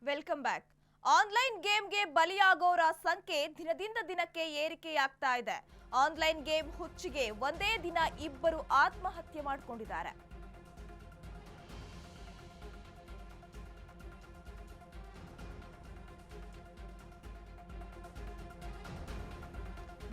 Welcome back. Online ಗೇಮ್ಗೆ ಬಲಿಯಾಗೋರ ಸಂಖ್ಯೆ ದಿನದಿಂದ ದಿನಕ್ಕೆ ಏರಿಕೆಯಾಗ್ತಾ ಇದೆ. ಆನ್ಲೈನ್ ಗೇಮ್ ಹುಚ್ಚಿಗೆ ಒಂದೇ ದಿನ ಇಬ್ಬರು ಆತ್ಮಹತ್ಯೆ ಮಾಡಿಕೊಂಡಿದ್ದಾರೆ.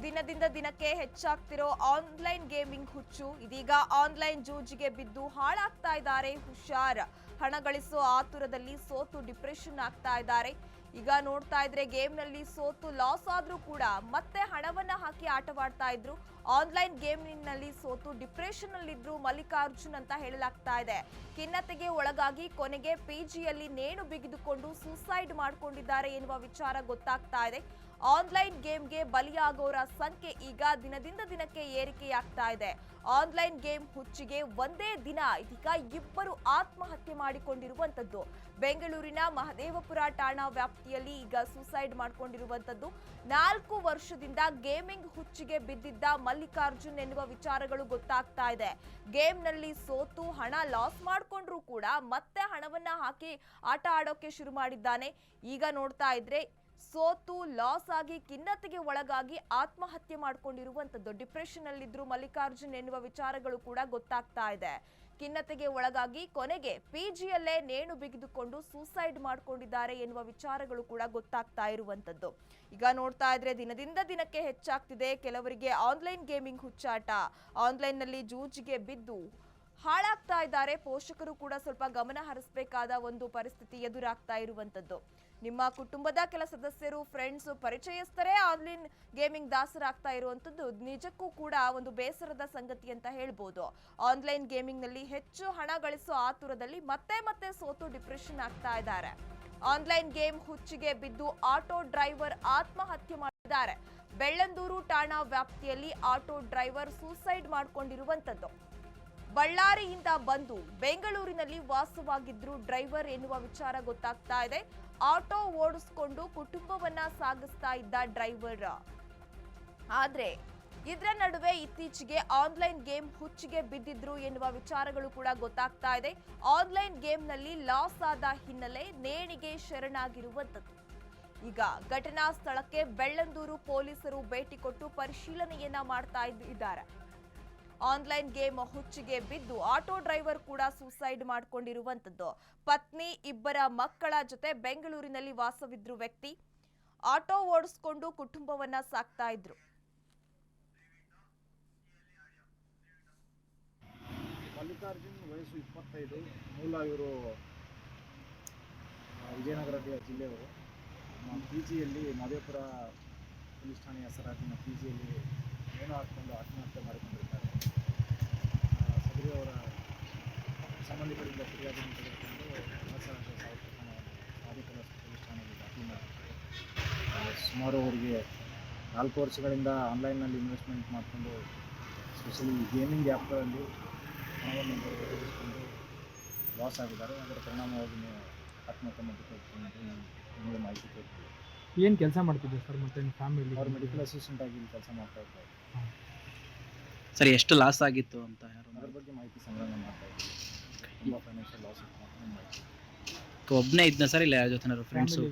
ದಿನದಿಂದ ದಿನಕ್ಕೆ ಹೆಚ್ಚಾಗ್ತಿರೋ ಆನ್ಲೈನ್ ಗೇಮಿಂಗ್ ಹುಚ್ಚು ಇದೀಗ ಆನ್ಲೈನ್ ಜೂಜಿಗೆ ಬಿದ್ದು ಹಾಳಾಗ್ತಾ ಇದ್ದಾರೆ ಹುಷಾರ್. ಹಣ ಗಳಿಸೋ ಆತುರದಲ್ಲಿ ಸೋತು ಡಿಪ್ರೆಷನ್ ಆಗ್ತಾ ಇದ್ದಾರೆ. ಈಗ ನೋಡ್ತಾ ಇದ್ರೆ ಗೇಮ್ನಲ್ಲಿ ಸೋತು ಲಾಸ್ ಆದ್ರೂ ಕೂಡ ಮತ್ತೆ ಹಣವನ್ನ ಹಾಕಿ ಆಟವಾಡ್ತಾ ಇದ್ರು. ಆನ್ಲೈನ್ ಗೇಮ್ನಲ್ಲಿ ಸೋತು ಡಿಪ್ರೆಷನ್ ನಲ್ಲಿದ್ರು ಮಲ್ಲಿಕಾರ್ಜುನ್ ಅಂತ ಹೇಳಲಾಗ್ತಾ ಇದೆ. ಖಿನ್ನತೆಗೆ ಒಳಗಾಗಿ ಕೊನೆಗೆ ಪಿಜಿಯಲ್ಲಿ ನೇಣು ಬಿಗಿದುಕೊಂಡು ಸೂಸೈಡ್ ಮಾಡಿಕೊಂಡಿದ್ದಾರೆ ಎನ್ನುವ ವಿಚಾರ ಗೊತ್ತಾಗ್ತಾ ಇದೆ. ಆನ್ಲೈನ್ ಗೇಮ್ಗೆ ಬಲಿಯಾಗೋರ ಸಂಖ್ಯೆ ಈಗ ದಿನದಿಂದ ದಿನಕ್ಕೆ ಏರಿಕೆಯಾಗ್ತಾ ಇದೆ. ಆನ್ಲೈನ್ ಗೇಮ್ ಹುಚ್ಚಿಗೆ ಒಂದೇ ದಿನ ಇದೀಗ ಇಬ್ಬರು ಆತ್ಮಹತ್ಯೆ ಮಾಡಿಕೊಂಡಿರುವಂತದ್ದು. ಬೆಂಗಳೂರಿನ ಮಹದೇವಪುರ ಠಾಣಾ ವ್ಯಾಪ್ತಿಯಲ್ಲಿ ಈಗ ಸೂಸೈಡ್ ಮಾಡಿಕೊಂಡಿರುವಂತದ್ದು. 4 ವರ್ಷದಿಂದ ಗೇಮಿಂಗ್ ಹುಚ್ಚಿಗೆ ಬಿದ್ದಿದ್ದ ಮಲ್ಲಿಕಾರ್ಜುನ್ ಎನ್ನುವ ವಿಚಾರಗಳು ಗೊತ್ತಾಗ್ತಾ ಇದೆ. ಗೇಮ್ನಲ್ಲಿ ಸೋತು ಹಣ ಲಾಸ್ ಮಾಡಿಕೊಂಡ್ರು ಕೂಡ ಮತ್ತೆ ಹಣವನ್ನ ಹಾಕಿ ಆಟ ಆಡೋಕೆ ಶುರು ಮಾಡಿದ್ದಾನೆ. ಈಗ ನೋಡ್ತಾ ಇದ್ರೆ ಸೋತು ಲಾಸ್ ಆಗಿ ಖಿನ್ನತೆಗೆ ಒಳಗಾಗಿ ಆತ್ಮಹತ್ಯೆ ಮಾಡಿಕೊಂಡಿರುವಂತದ್ದು. ಡಿಪ್ರೆಷನ್ ನಲ್ಲಿದ್ರು ಮಲ್ಲಿಕಾರ್ಜುನ್ ಎನ್ನುವ ವಿಚಾರಗಳು ಕೂಡ ಗೊತ್ತಾಗ್ತಾ ಇದೆ. ಖಿನ್ನತೆಗೆ ಒಳಗಾಗಿ ಕೊನೆಗೆ ಪಿಜಿಯಲ್ಲೇ ನೇಣು ಬಿಗಿದುಕೊಂಡು ಸೂಸೈಡ್ ಮಾಡಿಕೊಂಡಿದ್ದಾರೆ ಎನ್ನುವ ವಿಚಾರಗಳು ಕೂಡ ಗೊತ್ತಾಗ್ತಾ ಇರುವಂತದ್ದು. ಈಗ ನೋಡ್ತಾ ಇದ್ರೆ ದಿನದಿಂದ ದಿನಕ್ಕೆ ಹೆಚ್ಚಾಗ್ತಿದೆ. ಕೆಲವರಿಗೆ ಆನ್ಲೈನ್ ಗೇಮಿಂಗ್ ಹುಚ್ಚಾಟ, ಆನ್ಲೈನ್ ನಲ್ಲಿ ಜೂಜಿಗೆ ಬಿದ್ದು ಹಾಳಾಗ್ತಾ ಇದ್ದಾರೆ. ಪೋಷಕರು ಕೂಡ ಸ್ವಲ್ಪ ಗಮನ ಹರಿಸಬೇಕಾದ ಒಂದು ಪರಿಸ್ಥಿತಿ ಎದುರಾಗ್ತಾ ಇರುವಂತದ್ದು. ನಿಮ್ಮ ಕುಟುಂಬದ ಕೆಲ ಸದಸ್ಯರು, ಫ್ರೆಂಡ್ಸ್, ಪರಿಚಯಸ್ಥರೇ ಆನ್ಲೈನ್ ಗೇಮಿಂಗ್ ದಾಸರಾಗ್ತಾ ಇರುವಂತದ್ದು ನಿಜಕ್ಕೂ ಕೂಡ ಒಂದು ಬೇಸರದ ಸಂಗತಿ ಅಂತ ಹೇಳ್ಬೋದು. ಆನ್ಲೈನ್ ಗೇಮಿಂಗ್ ನಲ್ಲಿ ಹೆಚ್ಚು ಹಣ ಗಳಿಸೋ ಆತುರದಲ್ಲಿ ಮತ್ತೆ ಸೋತು ಡಿಪ್ರೆಷನ್ ಆಗ್ತಾ ಇದ್ದಾರೆ. ಆನ್ಲೈನ್ ಗೇಮ್ ಹುಚ್ಚಿಗೆ ಬಿದ್ದು ಆಟೋ ಡ್ರೈವರ್ ಆತ್ಮಹತ್ಯೆ ಮಾಡಿದ್ದಾರೆ. ಬೆಳ್ಳಂದೂರು ಠಾಣಾ ವ್ಯಾಪ್ತಿಯಲ್ಲಿ ಆಟೋ ಡ್ರೈವರ್ ಸೂಸೈಡ್ ಮಾಡಿಕೊಂಡಿರುವಂತದ್ದು. ಬಳ್ಳಾರಿಯಿಂದ ಬಂದು ಬೆಂಗಳೂರಿನಲ್ಲಿ ವಾಸವಾಗಿದ್ರು ಡ್ರೈವರ್ ಎನ್ನುವ ವಿಚಾರ ಗೊತ್ತಾಗ್ತಾ ಇದೆ. ಆಟೋ ಓಡಿಸ್ಕೊಂಡು ಕುಟುಂಬವನ್ನ ಸಾಗಿಸ್ತಾ ಇದ್ದ ಡ್ರೈವರ್. ಆದ್ರೆ ಇದರ ನಡುವೆ ಇತ್ತೀಚೆಗೆ ಆನ್ಲೈನ್ ಗೇಮ್ ಹುಚ್ಚಿಗೆ ಬಿದ್ದಿದ್ರು ಎನ್ನುವ ವಿಚಾರಗಳು ಕೂಡ ಗೊತ್ತಾಗ್ತಾ ಇದೆ. ಆನ್ಲೈನ್ ಗೇಮ್ ನಲ್ಲಿ ಲಾಸ್ ಆದ ಹಿನ್ನೆಲೆ ನೇಣಿಗೆ ಶರಣಾಗಿರುವಂತದ್ದು. ಈಗ ಘಟನಾ ಸ್ಥಳಕ್ಕೆ ಬೆಳ್ಳಂದೂರು ಪೊಲೀಸರು ಭೇಟಿ ಕೊಟ್ಟು ಪರಿಶೀಲನೆಯನ್ನ ಮಾಡ್ತಾ ಇದ್ದಾರೆ. ಆನ್ಲೈನ್ ಗೇಮ್ ಹುಚ್ಚಿಗೆ ಬಿದ್ದು ಆಟೋ ಡ್ರೈವರ್ ಕೂಡ ಸೂಸೈಡ್ ಮಾಡಿಕೊಂಡಿರುವಂತದ್ದು. ಪತ್ನಿ, ಇಬ್ಬರ ಮಕ್ಕಳ ಜೊತೆ ಬೆಂಗಳೂರಿನಲ್ಲಿ ವಾಸವಿದ್ರು ವ್ಯಕ್ತಿ. ಆಟೋ ಓಡಿಸ್ಕೊಂಡು ಕುಟುಂಬವನ್ನ ಸಾಕ್ತಾ ಇದ್ರು. ಮಲ್ಲಿಕಾರ್ಜುನ್ ವಯಸ್ಸು 25, ಮೂಲ ಇವರು ವಿಜಯನಗರ ಜಿಲ್ಲೆಯವರು. ಪಿಜಿಯಲ್ಲಿ ಮಹದೇವಪುರ ಪೊಲೀಸ್ ಠಾಣೆಯ ಹೆಸರಾಗಿನ ಪಿಜಿಯಲ್ಲಿ ನೇಣು ಹಾಕಿಕೊಂಡು ಆತ್ಮಹತ್ಯೆ ಮಾಡಿಕೊಂಡಿರ್ತಾರೆ. ಸದರಿಯವರ ಸಂಬಂಧಿಕರಿಂದ ಫಿರ್ಯಾದಿಯನ್ನು ತೆಗೆದುಕೊಂಡು ಮಹದೇವಪುರ ಪೊಲೀಸ್ ಠಾಣೆಯಲ್ಲಿ ದಾಖಲು ಮಾಡಿದ್ದಾರೆ. ಸುಮಾರು ಅವರಿಗೆ 4 ವರ್ಷಗಳಿಂದ ಆನ್ಲೈನ್ನಲ್ಲಿ ಇನ್ವೆಸ್ಟ್ಮೆಂಟ್ ಮಾಡಿಕೊಂಡು ಸ್ಪೆಷಲಿ ಗೇಮಿಂಗ್ ಆ್ಯಪ್ಗಳಲ್ಲಿ ಹಣವನ್ನು ತೆಗೆದುಕೊಂಡು ಲಾಸ್ ಆಗಿದ್ದಾರೆ. ಅದರ ಪರಿಣಾಮವಾಗಿ ಆತ್ಮಹತ್ಯೆ ಮಾಡಿಕೊಂಡು ಮಾಹಿತಿ ಕೊಡ್ತೀವಿ. ಏನು ಕೆಲಸ ಮಾಡ್ತಿದ್ದೆ ಸರ್? ಮತ್ತೆ ಫ್ಯಾಮಿಲಿ ಅವ್ರು ಮೆಡಿಕಲ್ ಅಸಿಸ್ಟೆಂಟ್ ಆಗಿ ಕೆಲಸ ಮಾಡ್ತಾ ಇದ್ದಾರೆ ಸರ್. ಎಷ್ಟು ಲಾಸ್ ಆಗಿತ್ತು ಅಂತ ಅದ್ರ ಬಗ್ಗೆ ಮಾಹಿತಿ ಸಂಗ್ರಹಣೆ ಮಾಡ್ತಾ ಇದ್ದೀವಿ. ತುಂಬ ಫೈನಾನ್ಷಿಯಲ್ ಲಾಸ್ ಇತ್ತು ಮಾಹಿತಿ. ಒಬ್ಬನೇ ಇದ್ನ ಸರ್, ಇಲ್ಲ ಯಾರ ಜೊತೆ ಫ್ರೆಂಡ್ಸು?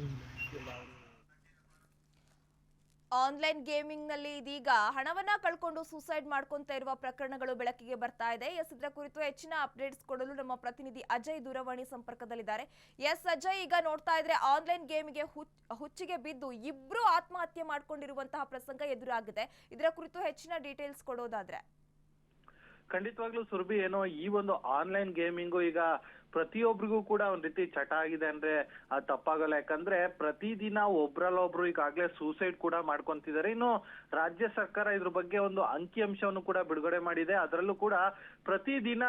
ಆನ್ಲೈನ್ ಗೇಮಿಂಗ್ ನಲ್ಲಿ ಇದೀಗ ಹಣವನ್ನ ಕಳ್ಕೊಂಡು ಸೂಸೈಡ್ ಮಾಡ್ಕೊಂತ ಇರುವ ಪ್ರಕರಣಗಳು ಬೆಳಕಿಗೆ ಬರ್ತಾ ಇದೆ. ಇದರ ಕುರಿತು ಹೆಚ್ಚಿನ ಅಪ್ಡೇಟ್ಸ್ ಕೊಡಲು ನಮ್ಮ ಪ್ರತಿನಿಧಿ ಅಜಯ್ ದೂರವಾಣಿ ಸಂಪರ್ಕದಲ್ಲಿದ್ದಾರೆ. ಅಜಯ್, ಈಗ ನೋಡ್ತಾ ಇದ್ರೆ ಆನ್ಲೈನ್ ಗೇಮಿಗೆ ಹುಚ್ಚಿಗೆ ಬಿದ್ದು ಇಬ್ರು ಆತ್ಮಹತ್ಯೆ ಮಾಡ್ಕೊಂಡಿರುವಂತಹ ಪ್ರಸಂಗ ಎದುರಾಗಿದೆ. ಇದರ ಕುರಿತು ಹೆಚ್ಚಿನ ಡೀಟೇಲ್ಸ್ ಕೊಡೋದಾದ್ರೆ? ಖಂಡಿತವಾಗ್ಲೂ ಸುರಭಿ, ಏನೋ ಈ ಒಂದು ಆನ್ಲೈನ್ ಗೇಮಿಂಗು ಈಗ ಪ್ರತಿಯೊಬ್ಬರಿಗೂ ಕೂಡ ಒಂದ್ ರೀತಿ ಚಟ ಆಗಿದೆ ಅಂದ್ರೆ ಅದು ತಪ್ಪಾಗಲ್ಲ. ಯಾಕಂದ್ರೆ ಪ್ರತಿದಿನ ಒಬ್ರಲ್ಲೊಬ್ರು ಈಗಾಗ್ಲೇ ಸೂಸೈಡ್ ಕೂಡ ಮಾಡ್ಕೊಂತಿದ್ದಾರೆ. ಇನ್ನು ರಾಜ್ಯ ಸರ್ಕಾರ ಇದ್ರ ಬಗ್ಗೆ ಒಂದು ಅಂಕಿಅಂಶವನ್ನು ಕೂಡ ಬಿಡುಗಡೆ ಮಾಡಿದೆ. ಅದರಲ್ಲೂ ಕೂಡ ಪ್ರತಿದಿನ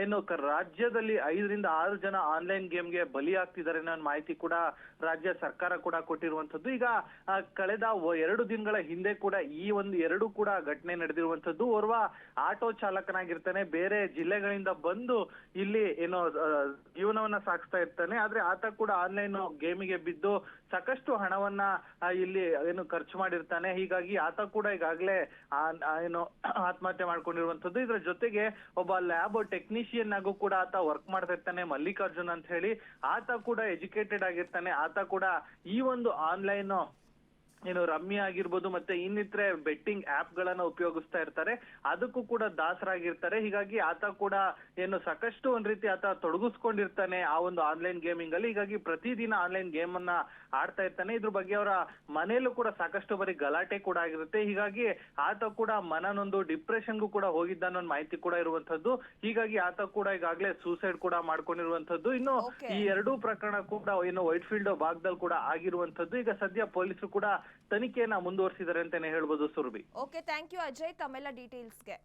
ಏನು ರಾಜ್ಯದಲ್ಲಿ 5 ರಿಂದ 6 ಜನ ಆನ್ಲೈನ್ ಗೇಮ್ಗೆ ಬಲಿಯಾಗ್ತಿದ್ದಾರೆ ಅನ್ನೋ ಮಾಹಿತಿ ಕೂಡ ರಾಜ್ಯ ಸರ್ಕಾರ ಕೂಡ ಕೊಟ್ಟಿರುವಂತದ್ದು. ಈಗ ಕಳೆದ 2 ದಿನಗಳ ಹಿಂದೆ ಕೂಡ ಈ ಒಂದು 2 ಕೂಡ ಘಟನೆ ನಡೆದಿರುವಂತದ್ದು. ಓರ್ವ ಆಟೋ ಚಾಲಕನಾಗಿರ್ತಾನೆ, ಬೇರೆ ಜಿಲ್ಲೆಗಳಿಂದ ಬಂದು ಇಲ್ಲಿ ಏನೋ ಜೀವನವನ್ನ ಸಾಗಿಸ್ತಾ ಇರ್ತಾನೆ. ಆದ್ರೆ ಆತ ಕೂಡ ಆನ್ಲೈನ್ ಗೇಮಿಗೆ ಬಿದ್ದು ಸಾಕಷ್ಟು ಹಣವನ್ನ ಇಲ್ಲಿ ಏನು ಖರ್ಚು ಮಾಡಿರ್ತಾನೆ. ಹೀಗಾಗಿ ಆತ ಕೂಡ ಈಗಾಗ್ಲೇ ಏನು ಆತ್ಮಹತ್ಯೆ ಮಾಡ್ಕೊಂಡಿರುವಂತದ್ದು. ಇದ್ರ ಜೊತೆಗೆ ಒಬ್ಬ ಲ್ಯಾಬ್ ಟೆಕ್ನಿಷಿಯನ್ ಆಗು ಕೂಡ ಆತ ವರ್ಕ್ ಮಾಡ್ತಾ ಇರ್ತಾನೆ, ಮಲ್ಲಿಕಾರ್ಜುನ್ ಅಂತ ಹೇಳಿ. ಆತ ಕೂಡ ಎಜುಕೇಟೆಡ್ ಆಗಿರ್ತಾನೆ. ಆತ ಕೂಡ ಈ ಒಂದು ಆನ್ಲೈನ್ ಏನು ರಮ್ಮಿ ಆಗಿರ್ಬೋದು ಮತ್ತೆ ಇನ್ನಿತರೆ ಬೆಟ್ಟಿಂಗ್ ಆಪ್ ಗಳನ್ನ ಉಪಯೋಗಿಸ್ತಾ ಇರ್ತಾರೆ, ಅದಕ್ಕೂ ಕೂಡ ದಾಸರಾಗಿರ್ತಾರೆ. ಹೀಗಾಗಿ ಆತ ಕೂಡ ಏನು ಸಾಕಷ್ಟು ಒಂದ್ ರೀತಿ ಆತ ತೊಡಗಿಸ್ಕೊಂಡಿರ್ತಾನೆ ಆ ಒಂದು ಆನ್ಲೈನ್ ಗೇಮಿಂಗ್ ಅಲ್ಲಿ. ಹೀಗಾಗಿ ಪ್ರತಿದಿನ ಆನ್ಲೈನ್ ಗೇಮ್ ಅನ್ನ ಆಡ್ತಾ ಇರ್ತಾನೆ. ಇದ್ರ ಬಗ್ಗೆ ಅವರ ಮನೆಯಲ್ಲೂ ಕೂಡ ಸಾಕಷ್ಟು ಬರೀ ಗಲಾಟೆ ಕೂಡ ಆಗಿರುತ್ತೆ. ಹೀಗಾಗಿ ಆತ ಕೂಡ ಮನನೊಂದು ಡಿಪ್ರೆಷನ್ಗೂ ಕೂಡ ಹೋಗಿದ್ದ ಅನ್ನೋ ಮಾಹಿತಿ ಕೂಡ ಇರುವಂತದ್ದು. ಹೀಗಾಗಿ ಆತ ಕೂಡ ಈಗಾಗಲೇ ಸೂಸೈಡ್ ಕೂಡ ಮಾಡ್ಕೊಂಡಿರುವಂತದ್ದು. ಇನ್ನು ಈ ಎರಡೂ ಪ್ರಕರಣ ಕೂಡ ಏನು ವೈಟ್ ಫೀಲ್ಡ್ ಭಾಗದಲ್ಲಿ ಕೂಡ ಆಗಿರುವಂತದ್ದು. ಈಗ ಸದ್ಯ ಪೊಲೀಸರು ಕೂಡ ತನಿಖೆಯನ್ನ ಮುಂದುವರಿಸಿದ್ದಾರೆ ಅಂತಾನೆ ಹೇಳ್ಬೋದು Surabhi. Okay, thank you Ajay ತಮ್ಮೆಲ್ಲ ಡೀಟೇಲ್ಸ್ಗೆ.